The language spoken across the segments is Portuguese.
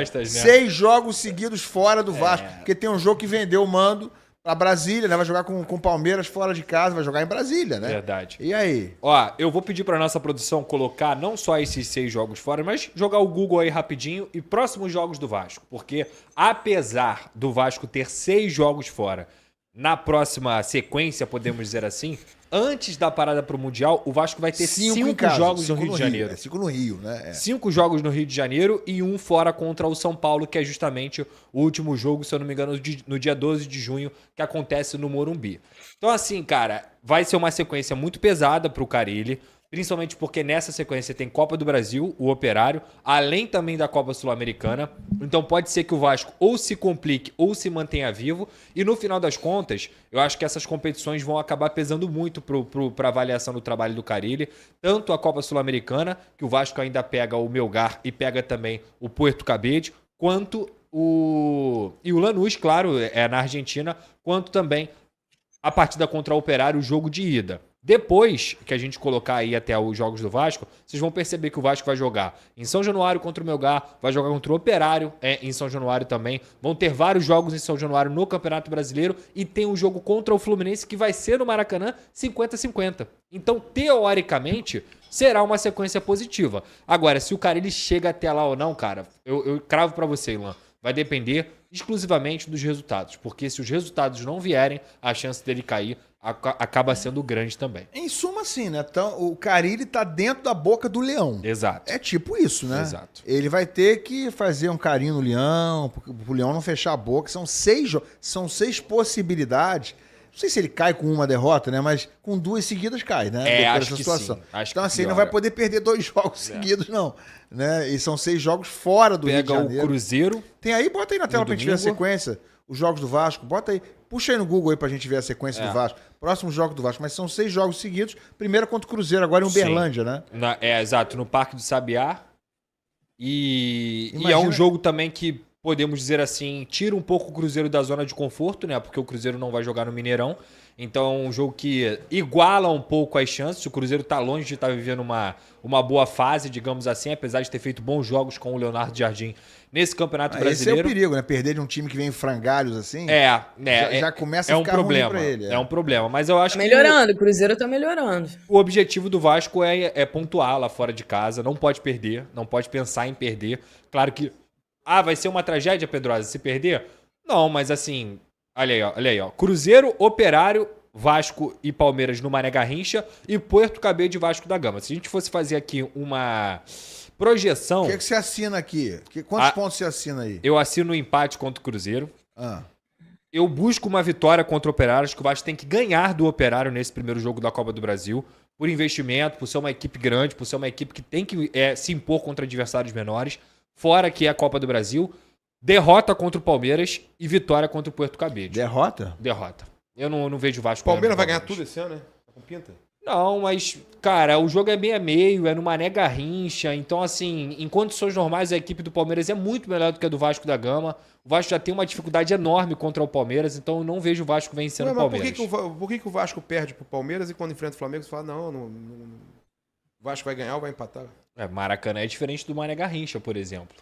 festas, né? 6 jogos seguidos fora do Vasco. Porque tem um jogo que vendeu o mando pra Brasília, né? Vai jogar com o Palmeiras fora de casa, vai jogar em Brasília, né? Verdade. E aí? Ó, eu vou pedir pra nossa produção colocar não só esses 6 jogos fora, mas jogar o Google aí rapidinho e próximos jogos do Vasco. Porque apesar do Vasco ter 6 jogos fora, na próxima sequência, podemos dizer assim, antes da parada pro Mundial, o Vasco vai ter 5 jogos no Rio de Janeiro. 5 no Rio, né? 5 jogos no Rio de Janeiro e um fora contra o São Paulo, que é justamente o último jogo, se eu não me engano, no dia 12 de junho, que acontece no Morumbi. Então, assim, cara, vai ser uma sequência muito pesada pro Carille, principalmente porque nessa sequência tem Copa do Brasil, o Operário, além também da Copa Sul-Americana. Então pode ser que o Vasco ou se complique ou se mantenha vivo. E no final das contas, eu acho que essas competições vão acabar pesando muito para a avaliação do trabalho do Carille. Tanto a Copa Sul-Americana, que o Vasco ainda pega o Melgar e pega também o Puerto Cabede, quanto e o Lanús, claro, é na Argentina, quanto também a partida contra o Operário, o jogo de ida. Depois que a gente colocar aí até os jogos do Vasco, vocês vão perceber que o Vasco vai jogar em São Januário contra o Melgar, vai jogar contra o Operário em São Januário também. Vão ter vários jogos em São Januário no Campeonato Brasileiro e tem um jogo contra o Fluminense que vai ser no Maracanã 50-50. Então, teoricamente, será uma sequência positiva. Agora, se o Carille chega até lá ou não, cara, eu cravo pra você, Ilan, vai depender exclusivamente dos resultados. Porque se os resultados não vierem, a chance dele cair acaba sendo grande também. Em suma, assim, né? Então, o Carille tá dentro da boca do leão. Exato. É tipo isso, né? Exato. Ele vai ter que fazer um carinho no leão, pro leão não fechar a boca. São 6 possibilidades. Não sei se ele cai com uma derrota, né? Mas com 2 seguidas cai, né? Acho que sim. Então, assim, ele não vai poder perder 2 jogos seguidos, não. Né? E são 6 jogos fora do Rio de Janeiro. Pega o Cruzeiro. Tem aí, bota aí na tela pra gente ver a sequência. Os jogos do Vasco, bota aí. Puxa aí no Google aí pra gente ver a sequência do Vasco. Próximo jogo do Vasco. Mas são 6 jogos seguidos. Primeiro contra o Cruzeiro, agora em Uberlândia, né? Exato, no Parque do Sabiá. E é um jogo também que, podemos dizer assim, tira um pouco o Cruzeiro da zona de conforto, né? Porque o Cruzeiro não vai jogar no Mineirão. Então é um jogo que iguala um pouco as chances. O Cruzeiro tá longe de estar vivendo uma boa fase, digamos assim, apesar de ter feito bons jogos com o Leonardo Jardim nesse Campeonato Brasileiro. Esse é o perigo, né? Perder de um time que vem em frangalhos assim. Já começa a ficar ruim pra ele. É um problema, mas eu acho que... melhorando, o Cruzeiro tá melhorando. O objetivo do Vasco é pontuar lá fora de casa, não pode perder, não pode pensar em perder. Claro que, vai ser uma tragédia, Pedrosa, se perder? Não, mas assim, olha aí, ó. Cruzeiro, Operário, Vasco e Palmeiras no Mané Garrincha e Puerto Cabede e Vasco da Gama. Se a gente fosse fazer aqui uma projeção... O que você assina aqui? Quantos pontos você assina aí? Eu assino um empate contra o Cruzeiro. Eu busco uma vitória contra o Operário. Acho que o Vasco tem que ganhar do Operário nesse primeiro jogo da Copa do Brasil. Por investimento, por ser uma equipe grande, por ser uma equipe que tem que se impor contra adversários menores. Fora que é a Copa do Brasil. Derrota contra o Palmeiras e vitória contra o Puerto Cabede. Derrota? Derrota. Eu não vejo o Vasco. O Palmeiras vai ganhar tudo esse ano, né? Tá com pinta? Não, mas, cara, o jogo é meio a meio, é no Mané Garrincha. Então, assim, em condições normais, a equipe do Palmeiras é muito melhor do que a do Vasco da Gama. O Vasco já tem uma dificuldade enorme contra o Palmeiras, então eu não vejo o Vasco vencendo o Palmeiras. Por que o Vasco perde pro Palmeiras e quando enfrenta o Flamengo você fala, não, o Vasco vai ganhar ou vai empatar? Maracanã é diferente do Mané Garrincha, por exemplo.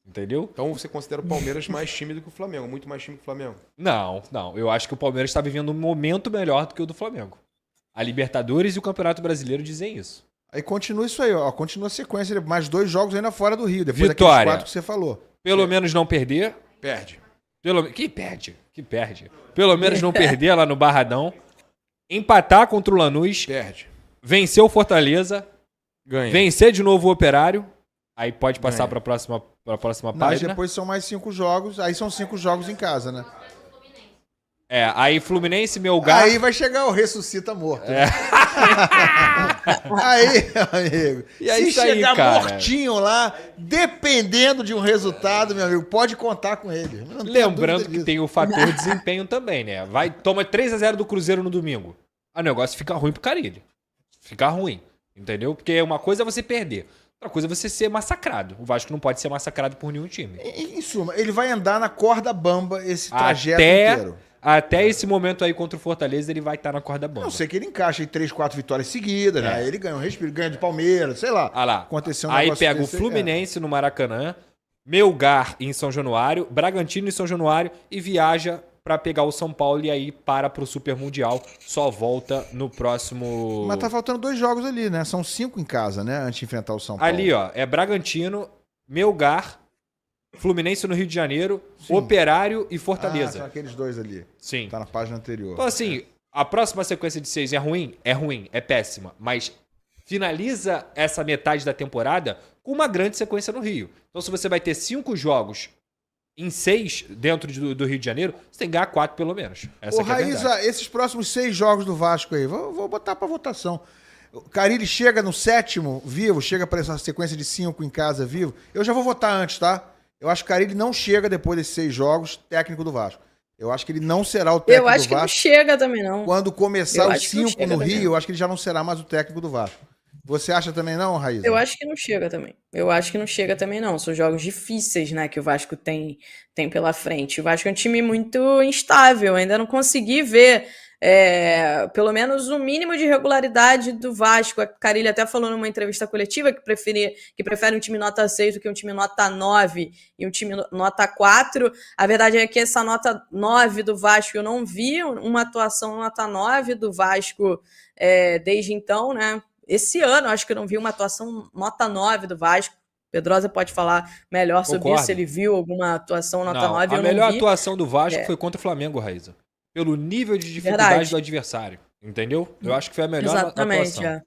Entendeu? Então você considera o Palmeiras mais time do que o Flamengo, muito mais time que o Flamengo? Não. Eu acho que o Palmeiras está vivendo um momento melhor do que o do Flamengo. A Libertadores e o Campeonato Brasileiro dizem isso. Aí continua isso aí, ó. Continua a sequência. Mais 2 jogos ainda fora do Rio. Depois Vitória. daqueles 4 que você falou. Pelo menos não perder. Perde. Que perde. Pelo menos não perder lá no Barradão. Empatar contra o Lanús. Perde. Vencer o Fortaleza. Ganha. Vencer de novo o Operário. Aí pode passar para a próxima página. Aí depois são mais 5 jogos. Aí são 5 jogos em casa, né? Aí Fluminense, Melgar... Aí vai chegar o ressuscita morto. Né? Aí, amigo. E é se isso chegar aí, cara. mortinho lá, dependendo de um resultado, meu amigo, pode contar com ele. Lembrando que tem o fator desempenho também, né? Toma 3-0 do Cruzeiro no domingo. O negócio fica ruim pro Carille. Fica ruim, entendeu? Porque uma coisa é você perder. Outra coisa é você ser massacrado. O Vasco não pode ser massacrado por nenhum time. Em suma, ele vai andar na corda bamba esse trajeto inteiro. Até esse momento aí contra o Fortaleza, ele vai estar na corda bamba. Não sei que ele encaixa em 3, 4 vitórias seguidas, né? Aí ele ganha um respiro, ganha de Palmeiras, sei lá. Lá. Aconteceu um aí negócio pega o desse, Fluminense no Maracanã, Melgar em São Januário, Bragantino em São Januário e viaja para pegar o São Paulo e aí para pro Super Mundial. Só volta no próximo... Mas tá faltando 2 jogos ali, né? São 5 em casa, né? Antes de enfrentar o São Paulo. Ali, ó, é Bragantino, Melgar, Fluminense no Rio de Janeiro, Sim. Operário e Ah, Fortaleza. são aqueles 2 ali. Sim. Tá na página anterior. Então, assim, a próxima sequência de 6 é ruim? É ruim, é péssima. Mas finaliza essa metade da temporada com uma grande sequência no Rio. Então, se você vai ter 5 jogos em 6 dentro do Rio de Janeiro, você tem que ganhar 4 pelo menos. Essa Ô, que é a verdade. Raíza, esses próximos 6 jogos do Vasco aí, vou botar pra votação. O Carille chega no 7º vivo, chega pra essa sequência de 5 em casa vivo. Eu já vou votar antes, tá? Eu acho que o Carille não chega depois desses 6 jogos técnico do Vasco. Eu acho que ele não será o técnico Eu acho do que não Vasco. chega também, não. Quando começar Eu os acho que não 5 chega no também. Rio, eu acho que ele já não será mais o técnico do Vasco. Você acha também não, Raíza? Eu acho que não chega também. Eu acho que não chega também, não. São jogos difíceis, né, que o Vasco tem pela frente. O Vasco é um time muito instável. Ainda não consegui ver, pelo menos, o mínimo de regularidade do Vasco. A Carille até falou numa entrevista coletiva que prefere um time nota 6 do que um time nota 9 e um time nota 4. A verdade é que essa nota 9 do Vasco, eu não vi uma atuação nota 9 do Vasco desde então, né? Esse ano, acho que eu não vi uma atuação nota 9 do Vasco. Pedrosa pode falar melhor sobre Concordo. isso, se ele viu alguma atuação nota Não, 9, a eu melhor não vi. atuação do Vasco foi contra o Flamengo, Raíza. Pelo nível de dificuldade Verdade. do adversário. Entendeu? Eu acho que foi a melhor Exatamente, atuação.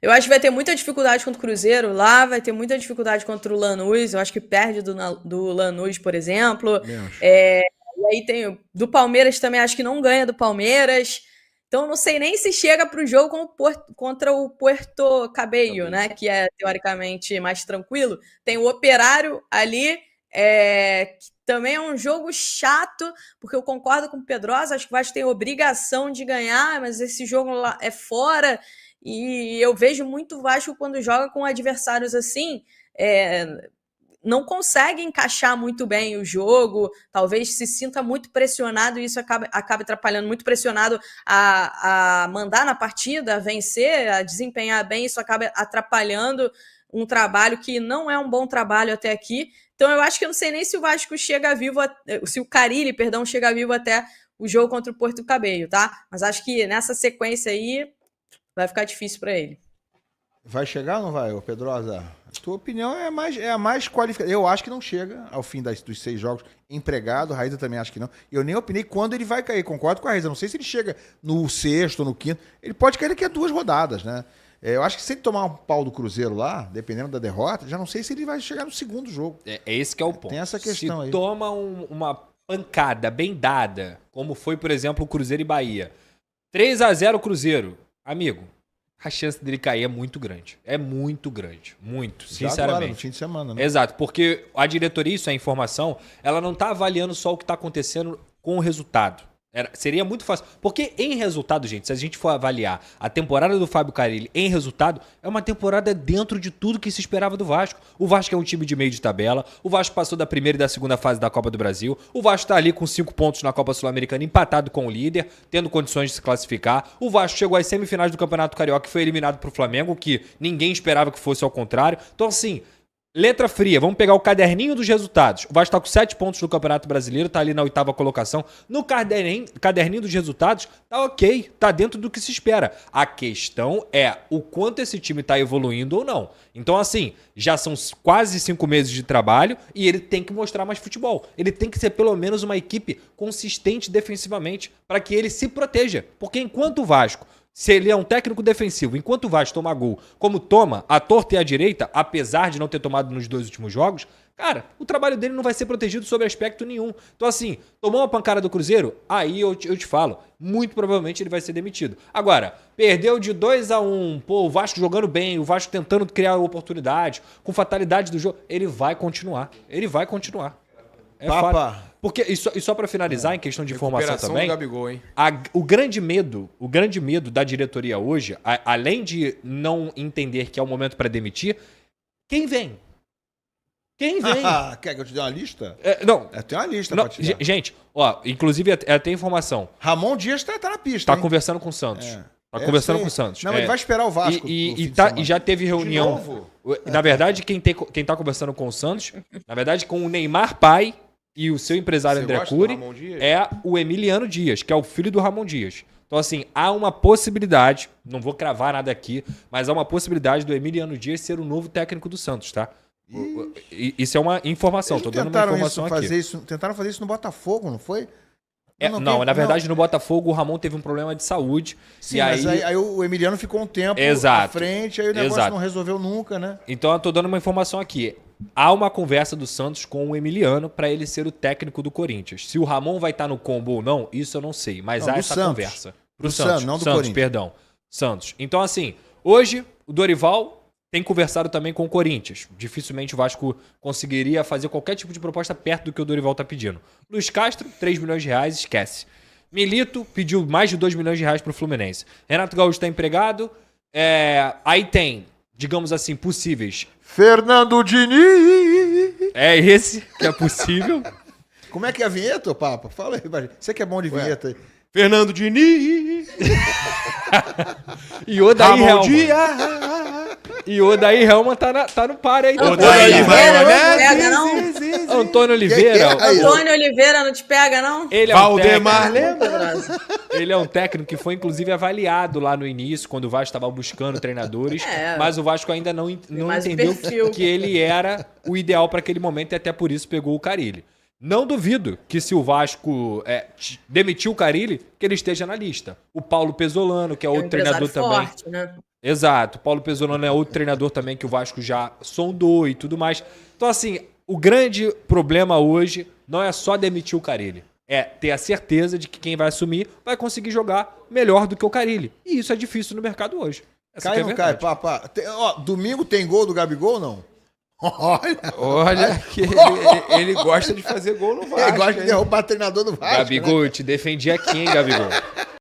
Eu acho que vai ter muita dificuldade contra o Cruzeiro lá, vai ter muita dificuldade contra o Lanús. Eu acho que perde do Lanús, por exemplo. Menos. E aí tem do Palmeiras também, acho que não ganha do Palmeiras. Então, não sei nem se chega para o jogo contra o Puerto Cabello, né? Que é teoricamente mais tranquilo. Tem o Operário ali, que também é um jogo chato, porque eu concordo com o Pedrosa, acho que o Vasco tem obrigação de ganhar, mas esse jogo lá é fora. E eu vejo muito o Vasco quando joga com adversários assim. Não consegue encaixar muito bem o jogo, talvez se sinta muito pressionado e isso acabe atrapalhando, muito pressionado a mandar na partida, a vencer, a desempenhar bem, isso acaba atrapalhando um trabalho que não é um bom trabalho até aqui. Então eu acho que eu não sei nem se o Vasco chega vivo, se o Carille, perdão, chega vivo até o jogo contra o Porto Cabello, tá? Mas acho que nessa sequência aí vai ficar difícil para ele. Vai chegar ou não vai, ô Pedrosa? A tua opinião é a mais qualificada. Eu acho que não chega ao fim dos 6 jogos empregado. A Raíza também acha que não. E eu nem opinei quando ele vai cair. Concordo com a Raíza. Não sei se ele chega no 6º ou no 5º. Ele pode cair daqui a 2 rodadas, né? Eu acho que se ele tomar um pau do Cruzeiro lá, dependendo da derrota, já não sei se ele vai chegar no 2º jogo. É esse que é o ponto. Tem essa questão se aí. Toma uma pancada bem dada, como foi, por exemplo, o Cruzeiro e Bahia. 3-0 Cruzeiro. Amigo, a chance dele cair é muito grande. É muito grande. Muito, Já sinceramente. agora, no fim de semana, né? Exato, porque a diretoria, isso é informação, ela não tá avaliando só o que tá acontecendo com o resultado. Seria muito fácil. Porque em resultado, gente, se a gente for avaliar a temporada do Fábio Carille em resultado, é uma temporada dentro de tudo que se esperava do Vasco. O Vasco é um time de meio de tabela, o Vasco passou da primeira e da segunda fase da Copa do Brasil, o Vasco tá ali com 5 pontos na Copa Sul-Americana, empatado com o líder, tendo condições de se classificar. O Vasco chegou às semifinais do Campeonato Carioca e foi eliminado pro Flamengo, que ninguém esperava que fosse ao contrário. Então, assim, letra fria, vamos pegar o caderninho dos resultados. O Vasco tá com 7 pontos no Campeonato Brasileiro, tá ali na 8ª colocação. No caderninho dos resultados, tá ok, tá dentro do que se espera. A questão é o quanto esse time tá evoluindo ou não. Então, assim, já são quase 5 meses de trabalho e ele tem que mostrar mais futebol. Ele tem que ser pelo menos uma equipe consistente defensivamente para que ele se proteja. Porque enquanto o Vasco, se ele é um técnico defensivo, enquanto o Vasco toma gol, como toma, à torta e à direita, apesar de não ter tomado nos 2 últimos jogos, cara, o trabalho dele não vai ser protegido sob aspecto nenhum. Então, assim, tomou uma pancada do Cruzeiro, aí eu te falo, muito provavelmente ele vai ser demitido. Agora, perdeu de 2-1, pô, o Vasco jogando bem, o Vasco tentando criar oportunidades, com fatalidade do jogo, ele vai continuar. Ele vai continuar. É fato. Porque, e só para finalizar, em questão de informação também, do Gabigol, hein? o grande medo da diretoria hoje, além de não entender que é o momento para demitir, quem vem? Quem vem? Quer que eu te dê uma lista? Não. Tem uma lista Não, pra te dar. gente, ó, inclusive até informação. Ramon Dias tá na pista, Tá hein? conversando com o Santos. Tá conversando com o Santos. Não, ele vai esperar o Vasco. E já teve reunião. novo? Na verdade, quem tá conversando com o Santos, na verdade, com o Neymar pai e o seu empresário Você André gosta do Cury, Ramon Dias? é o Emiliano Dias, que é o filho do Ramon Dias. Então, assim, há uma possibilidade, não vou cravar nada aqui, mas há uma possibilidade do Emiliano Dias ser o novo técnico do Santos, tá? Isso é uma informação, Eles tô dando uma tentaram informação aqui. tentaram fazer isso no Botafogo, não foi? Na verdade, no Botafogo, o Ramon teve um problema de saúde. Sim, e mas aí o Emiliano ficou um tempo Exato. à frente, aí o negócio Exato. não resolveu nunca, né? Então, eu tô dando uma informação aqui. Há uma conversa do Santos com o Emiliano para ele ser o técnico do Corinthians. Se o Ramon vai estar no combo ou não, isso eu não sei. Mas Não, há do essa Santos. conversa. Do Santos, não do Corinthians. Perdão. Santos. Então, assim, hoje o Dorival tem conversado também com o Corinthians. Dificilmente o Vasco conseguiria fazer qualquer tipo de proposta perto do que o Dorival tá pedindo. Luiz Castro, 3 milhões de reais, esquece. Milito pediu mais de 2 milhões de reais pro Fluminense. Renato Gaúcho está empregado. Aí tem, digamos assim, possíveis. Fernando Diniz! É esse que é possível. Como é que é a vinheta, ô Papa? Fala aí, Bagé. Você que é bom de vinheta aí. Fernando Diniz. E o Daí Ramon Helman. Dias. E o Daí Helman tá no par aí. Antônio daí, Oliveira vai, não te pega, não? Antônio Oliveira. Que é? Aí, Antônio Oliveira não te pega, não? Ele é Valdemar Pedrosa. Ele é um técnico que foi, inclusive, avaliado lá no início, quando o Vasco estava buscando treinadores, Mas o Vasco ainda não mais o entendeu perfil. que ele era o ideal para aquele momento e até por isso pegou o Carille. Não duvido que se o Vasco demitiu o Carille, que ele esteja na lista. O Paulo Pesolano, que é outro treinador também. Forte, né? Exato. O Paulo Pesolano é outro treinador também que o Vasco já sondou e tudo mais. Então, assim, o grande problema hoje não é só demitir o Carille. É ter a certeza de que quem vai assumir vai conseguir jogar melhor do que o Carille. E isso é difícil no mercado hoje. Essa Cai que é ou a não cai, verdade. Papa? Domingo tem gol do Gabigol ou não? Olha que ele gosta de fazer gol no Vasco. Ele gosta de hein? derrubar treinador do Vasco. Gabigol, eu te defendi aqui, hein, Gabigol?